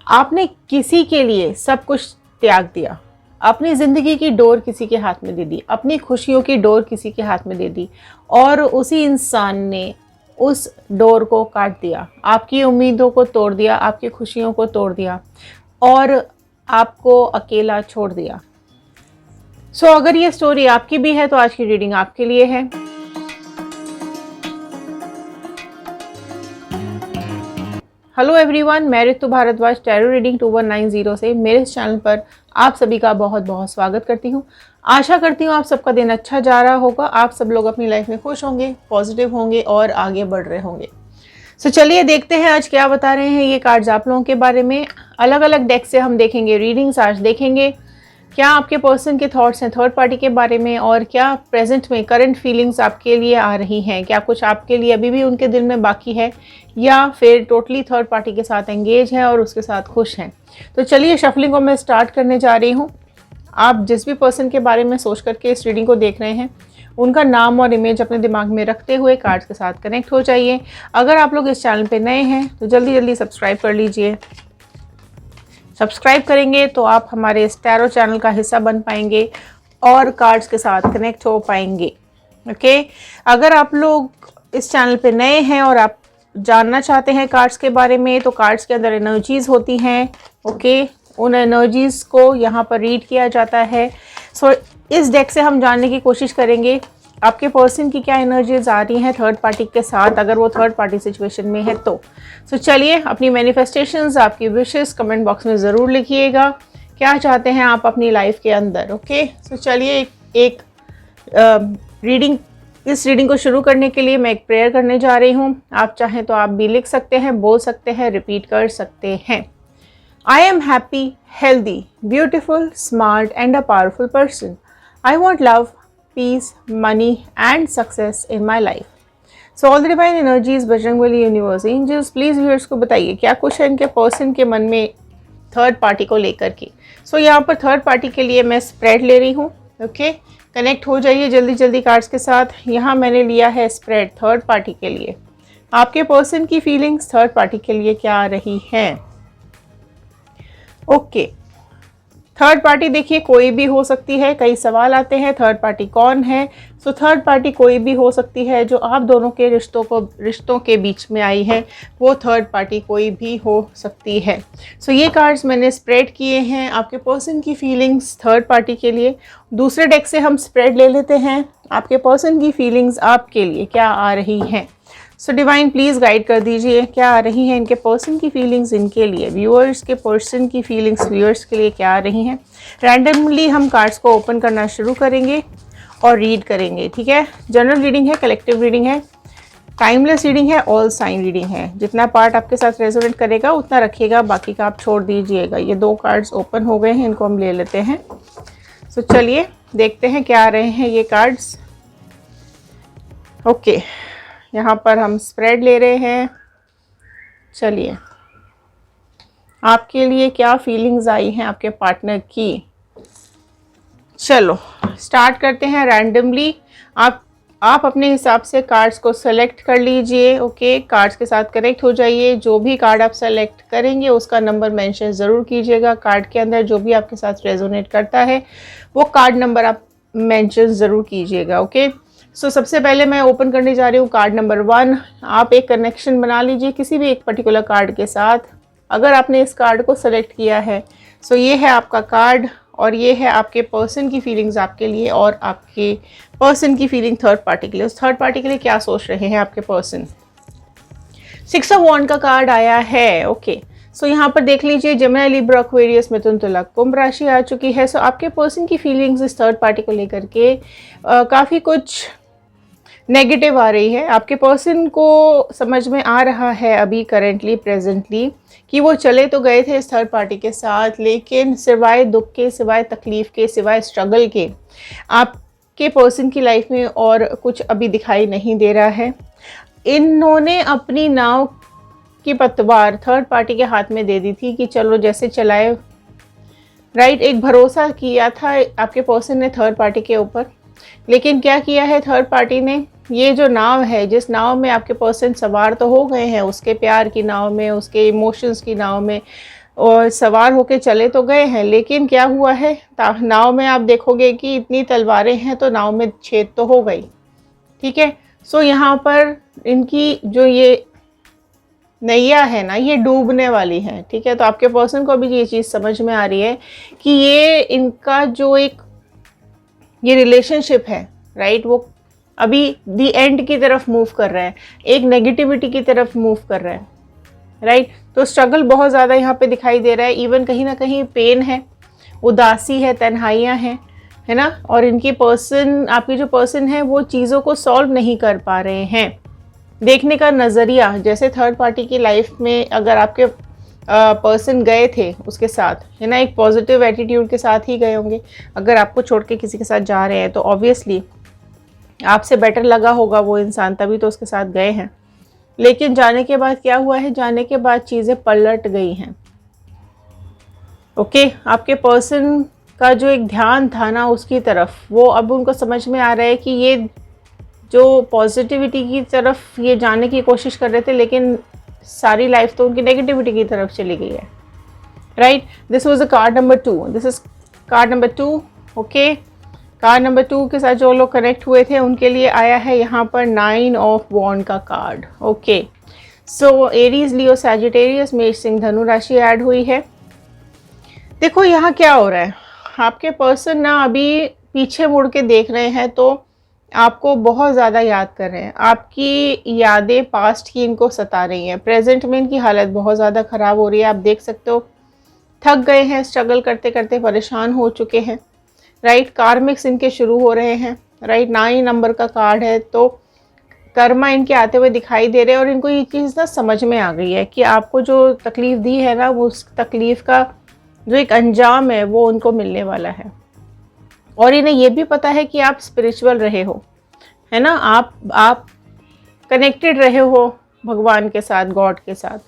आपने किसी के लिए सब कुछ त्याग दिया, अपनी ज़िंदगी की डोर किसी के हाथ में दे दी, अपनी खुशियों की डोर किसी के हाथ में दे दी और उसी इंसान ने उस डोर को काट दिया, आपकी उम्मीदों को तोड़ दिया, आपकी खुशियों को तोड़ दिया और आपको अकेला छोड़ दिया। अगर ये स्टोरी आपकी भी है तो आज की रीडिंग आपके लिए है। हेलो एवरीवन, मैं ऋतु भारद्वाज टैरो रीडिंग 2190 से मेरे इस चैनल पर आप सभी का बहुत बहुत स्वागत करती हूँ। आशा करती हूँ आप सबका दिन अच्छा जा रहा होगा, आप सब लोग अपनी लाइफ में खुश होंगे, पॉजिटिव होंगे और आगे बढ़ रहे होंगे। चलिए देखते हैं आज क्या बता रहे हैं ये कार्ड्स आप लोगों के बारे में। अलग अलग डेक से हम देखेंगे रीडिंग्स, आज देखेंगे क्या आपके पर्सन के थॉट्स हैं थर्ड पार्टी के बारे में और क्या प्रेजेंट में करंट फीलिंग्स आपके लिए आ रही हैं, क्या कुछ आपके लिए अभी भी उनके दिल में बाकी है या फिर टोटली थर्ड पार्टी के साथ एंगेज हैं और उसके साथ खुश हैं। तो चलिए शफलिंग को मैं स्टार्ट करने जा रही हूँ। आप जिस भी पर्सन के बारे में सोच करके इस रीडिंग को देख रहे हैं उनका नाम और इमेज अपने दिमाग में रखते हुए कार्ड्स के साथ कनेक्ट हो जाइए। अगर आप लोग इस चैनल पर नए हैं तो जल्दी जल्दी सब्सक्राइब कर लीजिए। सब्सक्राइब करेंगे तो आप हमारे इस टैरो चैनल का हिस्सा बन पाएंगे और कार्ड्स के साथ कनेक्ट हो पाएंगे। ओके, अगर आप लोग इस चैनल पे नए हैं और आप जानना चाहते हैं कार्ड्स के बारे में तो कार्ड्स के अंदर एनर्जीज़ होती हैं। ओके, उन एनर्जीज़ को यहाँ पर रीड किया जाता है। इस डेक से हम जानने की कोशिश करेंगे आपके पर्सन की क्या एनर्जीज आ रही हैं थर्ड पार्टी के साथ, अगर वो थर्ड पार्टी सिचुएशन में है तो। चलिए अपनी मैनिफेस्टेशंस, आपकी विशेस कमेंट बॉक्स में ज़रूर लिखिएगा, क्या चाहते हैं आप अपनी लाइफ के अंदर। ओके, चलिए एक इस रीडिंग को शुरू करने के लिए मैं एक प्रेयर करने जा रही हूँ। आप चाहें तो आप भी लिख सकते हैं, बोल सकते हैं, रिपीट कर सकते हैं। I am happy, healthy, beautiful, smart and a powerful person. I want love, peace, money and success in my life. So all the divine energies, Bajrangbali, universe, angels, please viewers को बताइए क्या कुछ है इनके पर्सन के मन में थर्ड पार्टी को लेकर के। यहाँ पर थर्ड पार्टी के लिए मैं स्प्रेड ले रही हूँ। ओके, कनेक्ट हो जाइए जल्दी जल्दी कार्ड्स के साथ। यहाँ मैंने लिया है स्प्रेड थर्ड पार्टी के लिए। आपके पर्सन की फीलिंग्स थर्ड पार्टी के लिए क्या आ रही हैं। ओके, थर्ड पार्टी देखिए कोई भी हो सकती है। कई सवाल आते हैं थर्ड पार्टी कौन है। थर्ड पार्टी कोई भी हो सकती है जो आप दोनों के रिश्तों के बीच में आई है, वो थर्ड पार्टी कोई भी हो सकती है। ये कार्ड्स मैंने स्प्रेड किए हैं आपके पर्सन की फीलिंग्स थर्ड पार्टी के लिए। दूसरे डेक से हम स्प्रेड ले लेते हैं आपके पर्सन की फीलिंग्स आपके लिए क्या आ रही हैं। डिवाइन प्लीज़ गाइड कर दीजिए क्या आ रही हैं इनके पर्सन की फीलिंग्स इनके लिए। व्यूअर्स के पर्सन की फीलिंग्स व्यूअर्स के लिए क्या आ रही हैं। रैंडमली हम कार्ड्स को ओपन करना शुरू करेंगे और रीड करेंगे। ठीक है, जनरल रीडिंग है, कलेक्टिव रीडिंग है, टाइमलेस रीडिंग है, ऑल साइन रीडिंग है। जितना पार्ट आपके साथ रेजोनेट करेगा उतना रखिएगा, बाकी का आप छोड़ दीजिएगा। ये दो कार्ड्स ओपन हो गए हैं, इनको हम ले लेते हैं। चलिए देखते हैं क्या आ रहे हैं ये कार्ड्स। ओके, यहाँ पर हम स्प्रेड ले रहे हैं। चलिए आपके लिए क्या फीलिंग्स आई हैं आपके पार्टनर की। चलो स्टार्ट करते हैं रैंडमली। आप अपने हिसाब से कार्ड्स को सेलेक्ट कर लीजिए। ओके, कार्ड्स के साथ कनेक्ट हो जाइए। जो भी कार्ड आप सेलेक्ट करेंगे उसका नंबर मेंशन ज़रूर कीजिएगा। कार्ड के अंदर जो भी आपके साथ रेजोनेट करता है वो कार्ड नंबर आप मेंशन ज़रूर कीजिएगा। ओके, सबसे पहले मैं ओपन करने जा रही हूँ कार्ड नंबर 1। आप एक कनेक्शन बना लीजिए किसी भी एक पर्टिकुलर कार्ड के साथ। अगर आपने इस कार्ड को सेलेक्ट किया है ये है आपका कार्ड और ये है आपके पर्सन की फीलिंग्स आपके लिए और आपके पर्सन की फीलिंग थर्ड पार्टी के लिए। उस थर्ड पार्टी के लिए क्या सोच रहे हैं आपके पर्सन। 6 ऑफ वॉन्ड का कार्ड आया है। ओके, यहाँ पर देख लीजिए जेमिनी, लिब्रा, एक्वेरियस, मिथुन, तुला, कुंभ राशि आ चुकी है। आपके पर्सन की फीलिंग्स इस थर्ड पार्टी को लेकर के काफ़ी कुछ नेगेटिव आ रही है। आपके पर्सन को समझ में आ रहा है अभी करेंटली प्रेजेंटली कि वो चले तो गए थे इस थर्ड पार्टी के साथ, लेकिन सिवाय दुख के, सिवाय तकलीफ़ के, सिवाय स्ट्रगल के आपके पर्सन की लाइफ में और कुछ अभी दिखाई नहीं दे रहा है। इन्होंने अपनी नाव की पतवार थर्ड पार्टी के हाथ में दे दी थी कि चलो जैसे चलाए। राइट, एक भरोसा किया था आपके पर्सन ने थर्ड पार्टी के ऊपर, लेकिन क्या किया है थर्ड पार्टी ने, ये जो नाव है, जिस नाव में आपके पर्सन सवार तो हो गए हैं, उसके प्यार की नाव में, उसके इमोशंस की नाव में, और सवार होके चले तो गए हैं, लेकिन क्या हुआ है, नाव में आप देखोगे कि इतनी तलवारें हैं तो नाव में छेद तो हो गई। ठीक है, सो यहाँ पर इनकी जो ये नैया है ना, ये डूबने वाली है। ठीक है, तो आपके पर्सन को भी ये चीज़ समझ में आ रही है कि ये इनका जो एक ये रिलेशनशिप है, राइट, वो अभी दी एंड की तरफ मूव कर रहा है, एक नेगेटिविटी की तरफ मूव कर रहा है, राइट। तो स्ट्रगल बहुत ज़्यादा यहाँ पे दिखाई दे रहा है, इवन कहीं ना कहीं पेन है, उदासी है, तन्हाइयाँ हैं, है ना। और इनकी पर्सन, आपकी जो पर्सन है वो चीज़ों को सॉल्व नहीं कर पा रहे हैं। देखने का नज़रिया, जैसे थर्ड पार्टी की लाइफ में अगर आपके पर्सन गए थे उसके साथ, है ना, एक पॉजिटिव एटीट्यूड के साथ ही गए होंगे। अगर आपको छोड़ के किसी के साथ जा रहे हैं तो ऑब्वियसली आपसे बेटर लगा होगा वो इंसान, तभी तो उसके साथ गए हैं। लेकिन जाने के बाद क्या हुआ है, जाने के बाद चीज़ें पलट गई हैं। ओके, आपके पर्सन का जो एक ध्यान था ना उसकी तरफ, वो अब उनको समझ में आ रहा है कि ये जो पॉजिटिविटी की तरफ ये जाने की कोशिश कर रहे थे, लेकिन सारी लाइफ तो उनकी नेगेटिविटी की तरफ चली गई है, right. This was a card number 2, this is called number 2। Okay, card number 2 के साथ जो लोग कनेक्ट हुए थे उनके लिए आया है यहाँ पर 9 ऑफ वॉन्ड का कार्ड। ओके, सो एरीज, लियो, सैजिटेरियस, मेष, सिंह, धनु राशि ऐड हुई है। देखो यहाँ क्या हो रहा है, आपके पर्सन ना अभी पीछे मुड़ के देख रहे हैं तो आपको बहुत ज़्यादा याद कर रहे हैं, आपकी यादें पास्ट की इनको सता रही हैं। प्रेजेंट में इनकी हालत बहुत ज़्यादा ख़राब हो रही है, आप देख सकते हो थक गए हैं, स्ट्रगल करते करते परेशान हो चुके हैं, राइट। कार्मिक्स इनके शुरू हो रहे हैं, राइट। 9 नंबर का कार्ड है, तो कर्मा इनके आते हुए दिखाई दे रहे हैं और इनको ये चीज़ ना समझ में आ गई है कि आपको जो तकलीफ़ दी है ना, वो उस तकलीफ़ का जो एक अंजाम है वो उनको मिलने वाला है। और इन्हें ये भी पता है कि आप स्पिरिचुअल रहे हो, है ना, आप कनेक्टेड रहे हो भगवान के साथ, गॉड के साथ।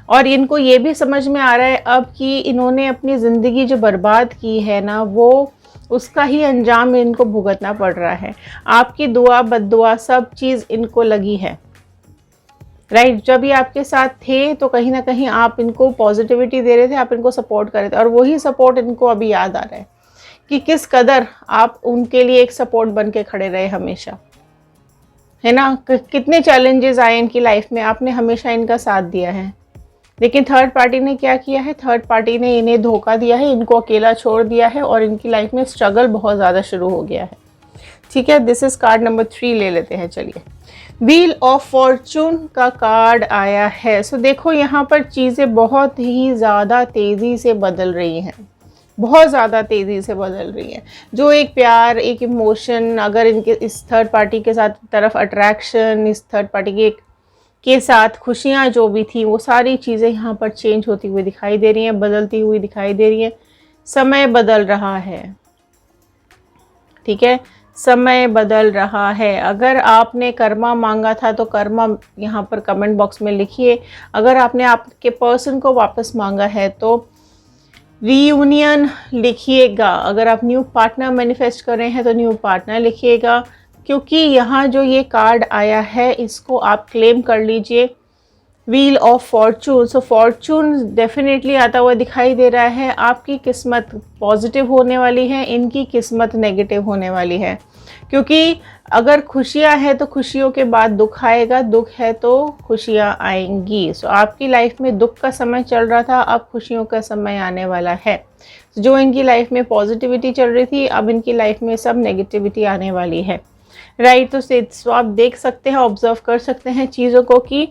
और इनको ये भी समझ में आ रहा है अब कि इन्होंने अपनी ज़िंदगी जो बर्बाद की है ना, वो उसका ही अंजाम इनको भुगतना पड़ रहा है। आपकी दुआ बद्दुआ सब चीज़ इनको लगी है, राइट। जब ये आपके साथ थे तो कहीं ना कहीं आप इनको पॉजिटिविटी दे रहे थे, आप इनको सपोर्ट कर रहे थे, और वही सपोर्ट इनको अभी याद आ रहा है कि किस कदर आप उनके लिए एक सपोर्ट बन के खड़े रहे हमेशा, है ना। कितने चैलेंजेस आए इनकी लाइफ में, आपने हमेशा इनका साथ दिया है। लेकिन थर्ड पार्टी ने क्या किया है, थर्ड पार्टी ने इन्हें धोखा दिया है, इनको अकेला छोड़ दिया है और इनकी लाइफ में स्ट्रगल बहुत ज़्यादा शुरू हो गया है। ठीक है, दिस इज कार्ड नंबर 3 ले लेते हैं। चलिए, व्हील ऑफ फॉर्चून का कार्ड आया है। सो देखो यहाँ पर चीज़ें बहुत ही ज़्यादा तेज़ी से बदल रही हैं, बहुत ज़्यादा तेज़ी से बदल रही हैं। जो एक प्यार, एक इमोशन, अगर इनके इस थर्ड पार्टी के साथ तरफ अट्रैक्शन, इस थर्ड पार्टी के साथ खुशियाँ जो भी थी, वो सारी चीज़ें यहाँ पर चेंज होती हुई दिखाई दे रही हैं, बदलती हुई दिखाई दे रही हैं। समय बदल रहा है, ठीक है, समय बदल रहा है। अगर आपने कर्मा मांगा था तो कर्मा यहाँ पर कमेंट बॉक्स में लिखिए। अगर आपने आपके पर्सन को वापस मांगा है तो रीयूनियन लिखिएगा। अगर आप न्यू पार्टनर मैनिफेस्ट कर रहे हैं तो न्यू पार्टनर लिखिएगा, क्योंकि यहाँ जो ये कार्ड आया है इसको आप क्लेम कर लीजिए, wheel of Fortune. So fortune definitely आता हुआ दिखाई दे रहा है। आपकी किस्मत पॉजिटिव होने वाली है, इनकी किस्मत नेगेटिव होने वाली है। क्योंकि अगर खुशियाँ हैं तो खुशियों के बाद दुख आएगा, दुख है तो खुशियाँ आएंगी। सो आपकी लाइफ में दुख का समय चल रहा था, अब खुशियों का समय आने वाला है। जो इनकी लाइफ में पॉजिटिविटी चल रही थी, अब इनकी लाइफ में सब नेगेटिविटी आने वाली है, राइट। तो आप देख सकते हैं, ऑब्जर्व कर सकते हैं चीज़ों को कि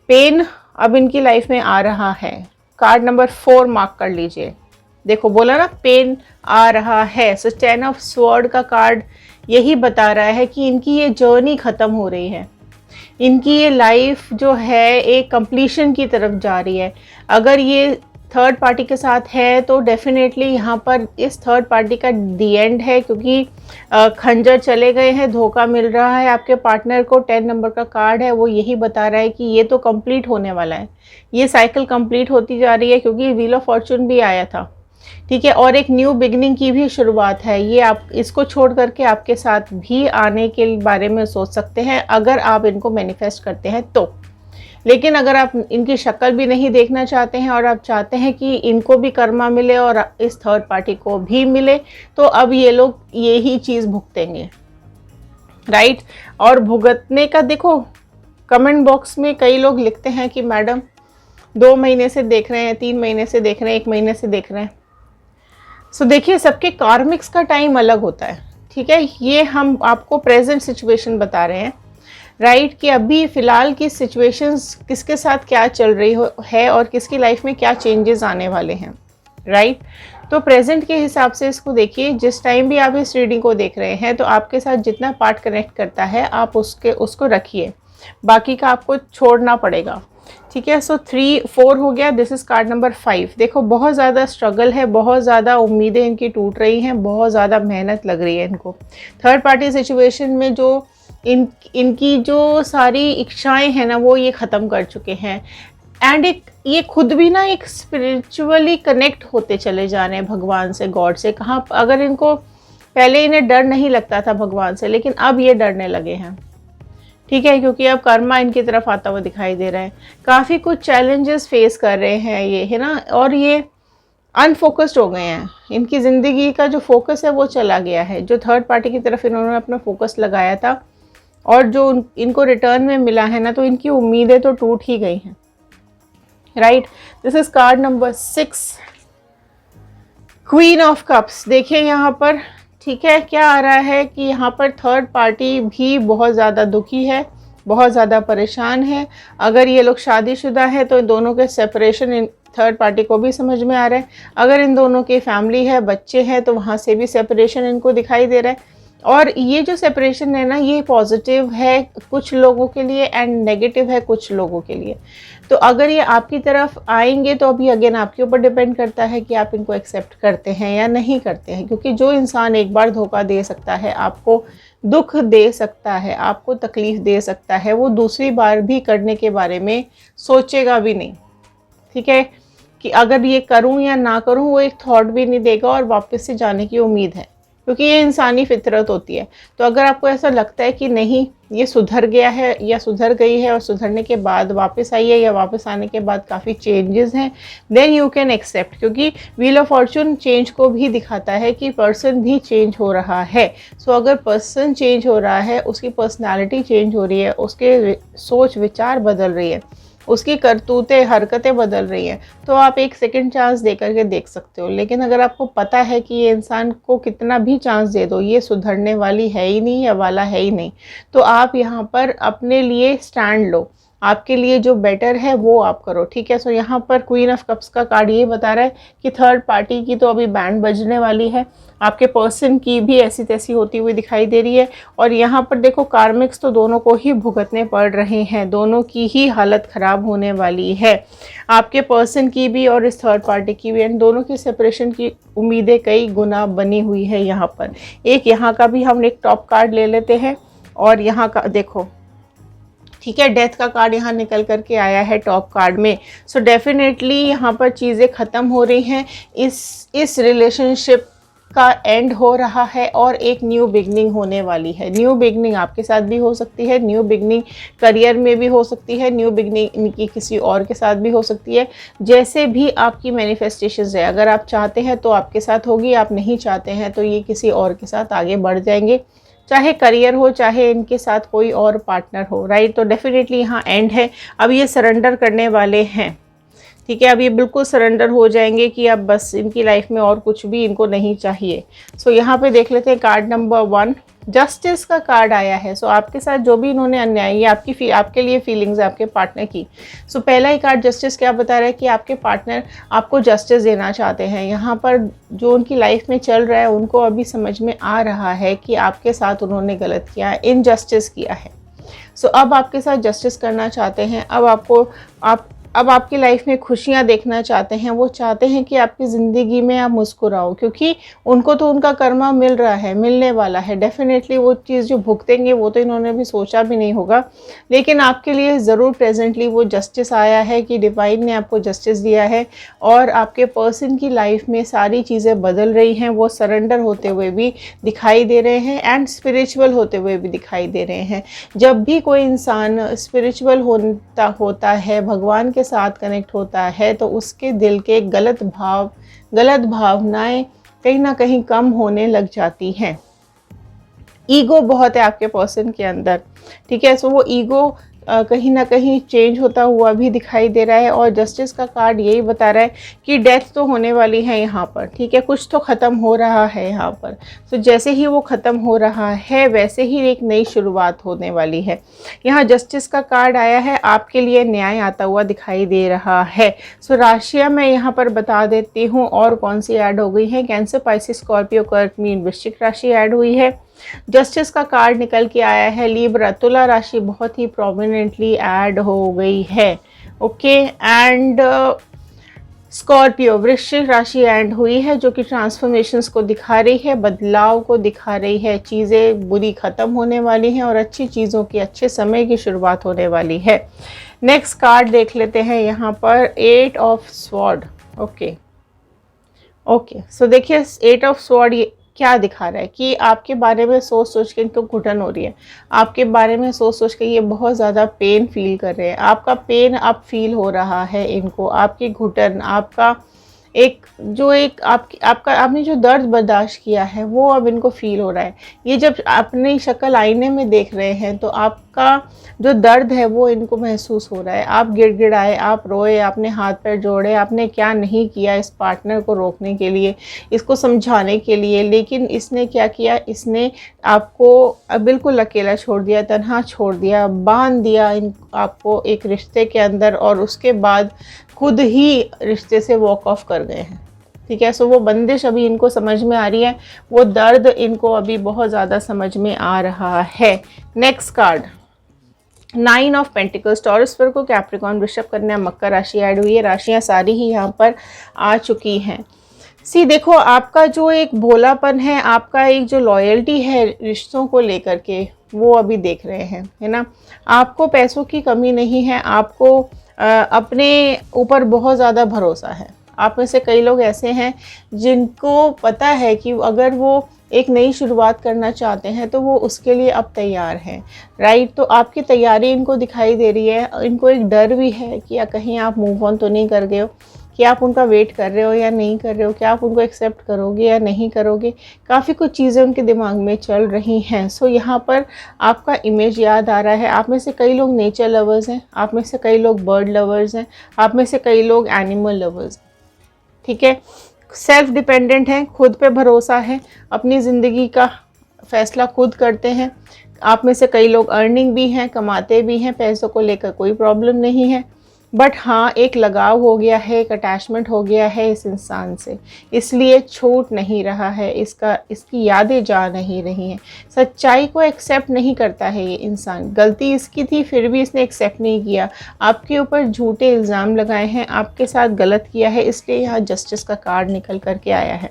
पेन अब इनकी लाइफ में आ रहा है। कार्ड नंबर 4 मार्क कर लीजिए। देखो, बोला ना पेन आ रहा है। सो 10 ऑफ स्वॉर्ड का कार्ड यही बता रहा है कि इनकी ये जर्नी ख़त्म हो रही है, इनकी ये लाइफ जो है एक कंप्लीशन की तरफ जा रही है। अगर ये थर्ड पार्टी के साथ है तो डेफिनेटली यहाँ पर इस थर्ड पार्टी का दी एंड है, क्योंकि खंजर चले गए हैं, धोखा मिल रहा है आपके पार्टनर को। 10 नंबर का कार्ड है, वो यही बता रहा है कि ये तो कंप्लीट होने वाला है, ये साइकिल कंप्लीट होती जा रही है, क्योंकि व्हील ऑफ फॉर्चून भी आया था, ठीक है। और एक न्यू बिगनिंग की भी शुरुआत है। ये आप इसको छोड़ करके आपके साथ भी आने के बारे में सोच सकते हैं, अगर आप इनको मैनिफेस्ट करते हैं तो। लेकिन अगर आप इनकी शक्ल भी नहीं देखना चाहते हैं और आप चाहते हैं कि इनको भी कर्मा मिले और इस थर्ड पार्टी को भी मिले, तो अब ये लोग यही चीज़ भुगतेंगे, राइट। और भुगतने का देखो, कमेंट बॉक्स में कई लोग लिखते हैं कि मैडम 2 महीने से देख रहे हैं, 3 महीने से देख रहे हैं, 1 महीने से देख रहे हैं। सो देखिए, सबके कार्मिक्स का टाइम अलग होता है, ठीक है। ये हम आपको प्रेजेंट सिचुएशन बता रहे हैं, राइट, कि अभी फ़िलहाल की सिचुएशंस किसके साथ क्या चल रही है और किसकी लाइफ में क्या चेंजेस आने वाले हैं, राइट। तो प्रेजेंट के हिसाब से इसको देखिए। जिस टाइम भी आप इस रीडिंग को देख रहे हैं, तो आपके साथ जितना पार्ट कनेक्ट करता है आप उसको रखिए, बाकी का आपको छोड़ना पड़ेगा, ठीक है। सो 3 4 हो गया। This is card number 5। देखो, बहुत ज़्यादा स्ट्रगल है, बहुत ज़्यादा उम्मीदें इनकी टूट रही हैं, बहुत ज़्यादा मेहनत लग रही है इनको। थर्ड पार्टी सिचुएशन में जो इनकी जो सारी इच्छाएं हैं ना, वो ये ख़त्म कर चुके हैं। एंड ये खुद भी ना एक स्पिरिचुअली कनेक्ट होते चले जा रहे हैं भगवान से, गॉड से। कहाँ, अगर इनको पहले इन्हें डर नहीं लगता था भगवान से, लेकिन अब ये डरने लगे हैं, ठीक है, क्योंकि अब कर्मा इनकी तरफ आता हुआ दिखाई दे रहा है। काफ़ी कुछ चैलेंजेस फेस कर रहे हैं ये, है ना, और ये अनफोकस्ड हो गए हैं। इनकी ज़िंदगी का जो फोकस है वो चला गया है। जो थर्ड पार्टी की तरफ इन्होंने अपना फोकस लगाया था और जो इनको रिटर्न में मिला है ना, तो इनकी उम्मीदें तो टूट ही गई हैं, right. This is called number 6, queen of cups. देखिए यहाँ पर, ठीक है, क्या आ रहा है कि यहाँ पर थर्ड पार्टी भी बहुत ज़्यादा दुखी है, बहुत ज़्यादा परेशान है। अगर ये लोग शादीशुदा है तो दोनों के सेपरेशन इन थर्ड पार्टी को भी समझ में आ रहा है। अगर इन दोनों की फैमिली है, बच्चे हैं, तो वहाँ से भी सेपरेशन इनको दिखाई दे रहा है। और ये जो सेपरेशन है ना, ये पॉजिटिव है कुछ लोगों के लिए एंड नेगेटिव है कुछ लोगों के लिए। तो अगर ये आपकी तरफ आएंगे तो अभी अगेन आपके ऊपर डिपेंड करता है कि आप इनको एक्सेप्ट करते हैं या नहीं करते हैं। क्योंकि जो इंसान एक बार धोखा दे सकता है, आपको दुख दे सकता है, आपको तकलीफ़ दे सकता है, वो दूसरी बार भी करने के बारे में सोचेगा भी नहीं, ठीक है, कि अगर ये करूं या ना करूं, वो एक थॉट भी नहीं देगा और वापस से जाने की उम्मीद है, क्योंकि ये इंसानी फितरत होती है। तो अगर आपको ऐसा लगता है कि नहीं, ये सुधर गया है या सुधर गई है और सुधरने के बाद वापस आई है या वापस आने के बाद काफ़ी चेंजेस हैं, देन यू कैन एक्सेप्ट। क्योंकि व्हील ऑफ फॉर्चून चेंज को भी दिखाता है कि पर्सन भी चेंज हो रहा है। सो अगर पर्सन चेंज हो रहा है, उसकी पर्सनैलिटी चेंज हो रही है, उसके सोच विचार बदल रही है, उसकी करतूतें हरकतें बदल रही हैं, तो आप एक सेकंड चांस दे करके देख सकते हो। लेकिन अगर आपको पता है कि ये इंसान को कितना भी चांस दे दो, ये सुधरने वाली है ही नहीं या वाला है ही नहीं, तो आप यहाँ पर अपने लिए स्टैंड लो, आपके लिए जो बेटर है वो आप करो, ठीक है। सो यहाँ पर क्वीन ऑफ कप्स का कार्ड ये बता रहा है कि थर्ड पार्टी की तो अभी बैंड बजने वाली है, आपके पर्सन की भी ऐसी तैसी होती हुई दिखाई दे रही है। और यहाँ पर देखो, कार्मिक्स तो दोनों को ही भुगतने पड़ रहे हैं, दोनों की ही हालत ख़राब होने वाली है, आपके पर्सन की भी और इस थर्ड पार्टी की भी। एंड दोनों की सेपरेशन की उम्मीदें कई गुना बनी हुई है यहाँ पर। एक यहाँ का भी हम एक टॉप कार्ड ले लेते हैं और यहाँ का देखो, ठीक है, डेथ का कार्ड यहाँ निकल करके आया है टॉप कार्ड में। सो डेफिनेटली यहाँ पर चीज़ें ख़त्म हो रही हैं, इस रिलेशनशिप का एंड हो रहा है और एक न्यू बिगनिंग होने वाली है। न्यू बिगनिंग आपके साथ भी हो सकती है, न्यू बिगनिंग करियर में भी हो सकती है, न्यू बिगनिंग इनकी किसी और के साथ भी हो सकती है। जैसे भी आपकी मैनिफेस्टेशंस है, अगर आप चाहते हैं तो आपके साथ होगी, आप नहीं चाहते हैं तो ये किसी और के साथ आगे बढ़ जाएंगे, चाहे करियर हो, चाहे इनके साथ कोई और पार्टनर हो, राइट। तो डेफिनेटली यहाँ एंड है। अब ये सरेंडर करने वाले हैं, ठीक है, अब ये बिल्कुल सरेंडर हो जाएंगे कि अब बस इनकी लाइफ में और कुछ भी इनको नहीं चाहिए। सो यहाँ पे देख लेते हैं कार्ड नंबर 1, जस्टिस का कार्ड आया है। सो आपके साथ जो भी इन्होंने अन्याय, ये आपके लिए फीलिंग्स है आपके पार्टनर की। सो पहला ही कार्ड जस्टिस क्या बता रहा है कि आपके पार्टनर आपको जस्टिस देना चाहते हैं। यहाँ पर जो उनकी लाइफ में चल रहा है, उनको अभी समझ में आ रहा है कि आपके साथ उन्होंने गलत किया है, इनजस्टिस किया है। सो अब आपके साथ जस्टिस करना चाहते हैं। अब आप अब आपकी लाइफ में खुशियाँ देखना चाहते हैं, वो चाहते हैं कि आपकी ज़िंदगी में आप मुस्कुराओ, क्योंकि उनको तो उनका कर्मा मिल रहा है, मिलने वाला है। डेफ़िनेटली वो चीज़ जो भुगतेंगे वो तो इन्होंने भी सोचा भी नहीं होगा, लेकिन आपके लिए ज़रूर प्रेजेंटली वो जस्टिस आया है कि डिवाइन ने आपको जस्टिस दिया है और आपके पर्सन की लाइफ में सारी चीज़ें बदल रही हैं। वो सरेंडर होते हुए भी दिखाई दे रहे हैं एंड स्पिरिचुअल होते हुए भी दिखाई दे रहे हैं। जब भी कोई इंसान स्पिरिचुअल होता है, भगवान के साथ कनेक्ट होता है, तो उसके दिल के गलत भावनाएं कहीं ना कहीं कम होने लग जाती हैं। ईगो बहुत है आपके पर्सन के अंदर, ठीक है। सो वो ईगो कहीं ना कहीं चेंज होता हुआ भी दिखाई दे रहा है और जस्टिस का कार्ड यही बता रहा है कि डेथ तो होने वाली है यहाँ पर, ठीक है, कुछ तो ख़त्म हो रहा है यहाँ पर। तो जैसे ही वो ख़त्म हो रहा है वैसे ही एक नई शुरुआत होने वाली है। यहाँ जस्टिस का कार्ड आया है, आपके लिए न्याय आता हुआ दिखाई दे रहा है। सो राशियाँ मैं यहाँ पर बता देती हूँ और कौन सी ऐड हो गई है। कैंसर, पाइसिस, स्कॉर्पियो, कर्क, मीन, वृश्चिक राशि ऐड हुई है। जस्टिस का कार्ड निकल के आया है लिब्रा, तुला राशि बहुत ही प्रोमिनेंटली ऐड हो गई है। ओके, एंड स्कॉर्पियो, वृश्चिक राशि ऐड हुई है, जो कि ट्रांसफॉर्मेशंस को दिखा रही है, बदलाव को दिखा रही है। चीज़ें बुरी ख़त्म होने वाली हैं और अच्छी चीज़ों की, अच्छे समय की शुरुआत होने वाली है। नेक्स्ट कार्ड देख लेते हैं यहाँ पर, 8 ऑफ स्वॉर्ड। ओके, सो देखिए 8 ऑफ स्वॉर्ड ये क्या दिखा रहा है कि आपके बारे में सोच सोच के इनको घुटन हो रही है। आपके बारे में सोच सोच के ये बहुत ज़्यादा पेन फील कर रहे हैं। आपका पेन अब फील हो रहा है इनको, आपकी घुटन, आपका आपने जो दर्द बर्दाश्त किया है वो अब इनको फील हो रहा है। ये जब अपनी शक्ल आईने में देख रहे हैं तो आपका जो दर्द है वो इनको महसूस हो रहा है। आप गिड़गिड़ाए, आप रोए, आपने हाथ पैर जोड़े, आपने क्या नहीं किया इस पार्टनर को रोकने के लिए, इसको समझाने के लिए, लेकिन इसने क्या किया, इसने आपको बिल्कुल अकेला छोड़ दिया, तन्हा छोड़ दिया, बांध दिया आपको एक रिश्ते के अंदर और उसके बाद खुद ही रिश्ते से वॉक ऑफ कर गए हैं, ठीक है। सो वो बंदिश अभी इनको समझ में आ रही है, वो दर्द इनको अभी बहुत ज़्यादा समझ में आ रहा है। Next card, 9 of pentacles, taurus, Virgo, Capricorn, वृषभ, कन्या, मकर राशि ऐड हुई है। राशियाँ सारी ही यहाँ पर आ चुकी हैं। देखो, आपका जो एक भोलापन है, आपका एक जो लॉयल्टी है रिश्तों को लेकर के, वो अभी देख रहे हैं, है ना। आपको पैसों की कमी नहीं है, आपको अपने ऊपर बहुत ज़्यादा भरोसा है। आप में से कई लोग ऐसे हैं जिनको पता है कि अगर वो एक नई शुरुआत करना चाहते हैं तो वो उसके लिए अब तैयार हैं, राइट। तो आपकी तैयारी इनको दिखाई दे रही है। इनको एक डर भी है कि या कहीं आप मूव ऑन तो नहीं कर गए हो, कि आप उनका वेट कर रहे हो या नहीं कर रहे हो, कि आप उनको एक्सेप्ट करोगे या नहीं करोगे। काफ़ी कुछ चीज़ें उनके दिमाग में चल रही हैं। सो यहाँ पर आपका इमेज याद आ रहा है। आप में से कई लोग नेचर लवर्स हैं, आप में से कई लोग बर्ड लवर्स हैं, आप में से कई लोग एनिमल लवर्स, ठीक है। सेल्फ डिपेंडेंट हैं, खुद पे भरोसा है, अपनी ज़िंदगी का फैसला खुद करते हैं। आप में से कई लोग अर्निंग भी हैं, कमाते भी हैं, पैसों को लेकर कोई प्रॉब्लम नहीं है। बट हाँ, एक लगाव हो गया है, एक अटैचमेंट हो गया है इस इंसान से, इसलिए छूट नहीं रहा है, इसकी यादें जा नहीं रही हैं। सच्चाई को एक्सेप्ट नहीं करता है ये इंसान। गलती इसकी थी फिर भी इसने एक्सेप्ट नहीं किया, आपके ऊपर झूठे इल्ज़ाम लगाए हैं, आपके साथ गलत किया है, इसलिए यहाँ जस्टिस का कार्ड निकल करके आया है।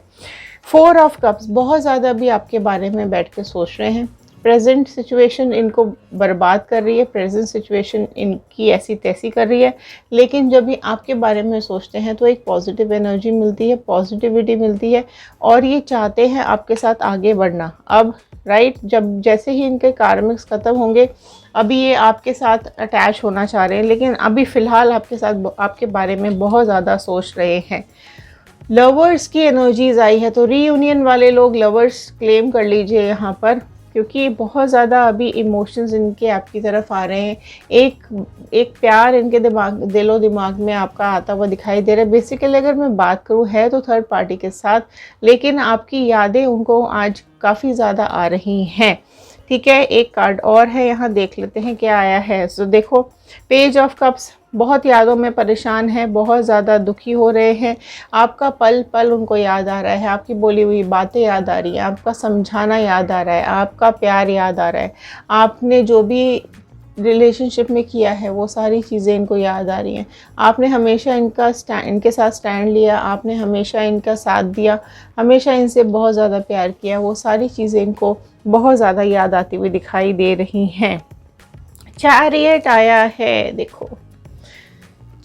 4 ऑफ कप्स, बहुत ज़्यादा भी आपके बारे में बैठ के सोच रहे हैं। प्रेजेंट सिचुएशन इनको बर्बाद कर रही है, प्रेजेंट सिचुएशन इनकी ऐसी तैसी कर रही है, लेकिन जब भी आपके बारे में सोचते हैं तो एक पॉजिटिव एनर्जी मिलती है, पॉजिटिविटी मिलती है और ये चाहते हैं आपके साथ आगे बढ़ना अब, राइट। जब जैसे ही इनके कार्मिक्स ख़त्म होंगे, अभी ये आपके साथ अटैच होना चाह रहे हैं, लेकिन अभी फ़िलहाल आपके साथ आपके बारे में बहुत ज़्यादा सोच रहे हैं। लवर्स की एनर्जीज आई है, तो रीयूनियन वाले लोग लवर्स क्लेम कर लीजिए यहाँ पर, क्योंकि बहुत ज़्यादा अभी इमोशंस इनके आपकी तरफ आ रहे हैं। एक प्यार इनके दिलो दिमाग में आपका आता हुआ दिखाई दे रहा है। बेसिकली अगर मैं बात करूँ है तो थर्ड पार्टी के साथ, लेकिन आपकी यादें उनको आज काफ़ी ज़्यादा आ रही हैं, ठीक है। एक कार्ड और है, यहाँ देख लेते हैं क्या आया है। तो देखो, पेज ऑफ कप्स, बहुत यादों में परेशान है, बहुत ज़्यादा दुखी हो रहे हैं। आपका पल पल उनको याद आ रहा है, आपकी बोली हुई बातें याद आ रही हैं, आपका समझाना याद आ रहा है, आपका प्यार याद आ रहा है, आपने जो भी रिलेशनशिप में किया है वो सारी चीज़ें इनको याद आ रही हैं। आपने हमेशा इनके साथ स्टैंड लिया, आपने हमेशा इनका साथ दिया, हमेशा इनसे बहुत ज़्यादा प्यार किया, वो सारी चीज़ें इनको बहुत ज़्यादा याद आती हुई दिखाई दे रही हैं। चैरियट आया है, देखो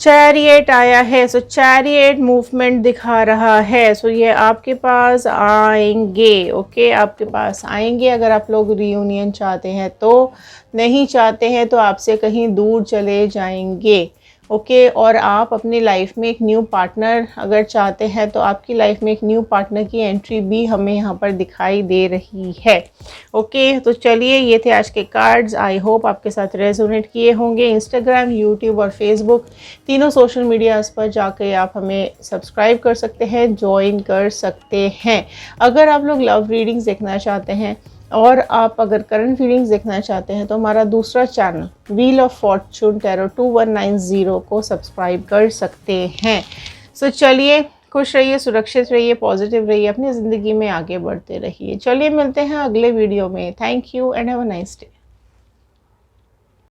चैरियट आया है। सो चैरियट मूवमेंट दिखा रहा है। सो ये आपके पास आएंगे, ओके, आपके पास आएंगे। अगर आप लोग रियूनियन चाहते हैं तो, नहीं चाहते हैं तो आपसे कहीं दूर चले जाएंगे, ओके। और आप अपनी लाइफ में एक न्यू पार्टनर अगर चाहते हैं तो आपकी लाइफ में एक न्यू पार्टनर की एंट्री भी हमें यहाँ पर दिखाई दे रही है, ओके। तो चलिए, ये थे आज के कार्ड्स। आई होप आपके साथ रेजोनेट किए होंगे। इंस्टाग्राम, यूट्यूब और फेसबुक तीनों सोशल मीडियाज़ पर जाकर आप हमें सब्सक्राइब कर सकते हैं, ज्वाइन कर सकते हैं। अगर आप लोग लव रीडिंग्स देखना चाहते हैं और आप अगर करंट फीलिंग्स देखना चाहते हैं तो हमारा दूसरा channel wheel of Fortune tarot 2190 को सब्सक्राइब कर सकते हैं। सो चलिए, खुश रहिए, सुरक्षित रहिए, पॉजिटिव रहिए, अपनी ज़िंदगी में आगे बढ़ते रहिए। चलिए, मिलते हैं अगले वीडियो में। Thank you and have a nice day.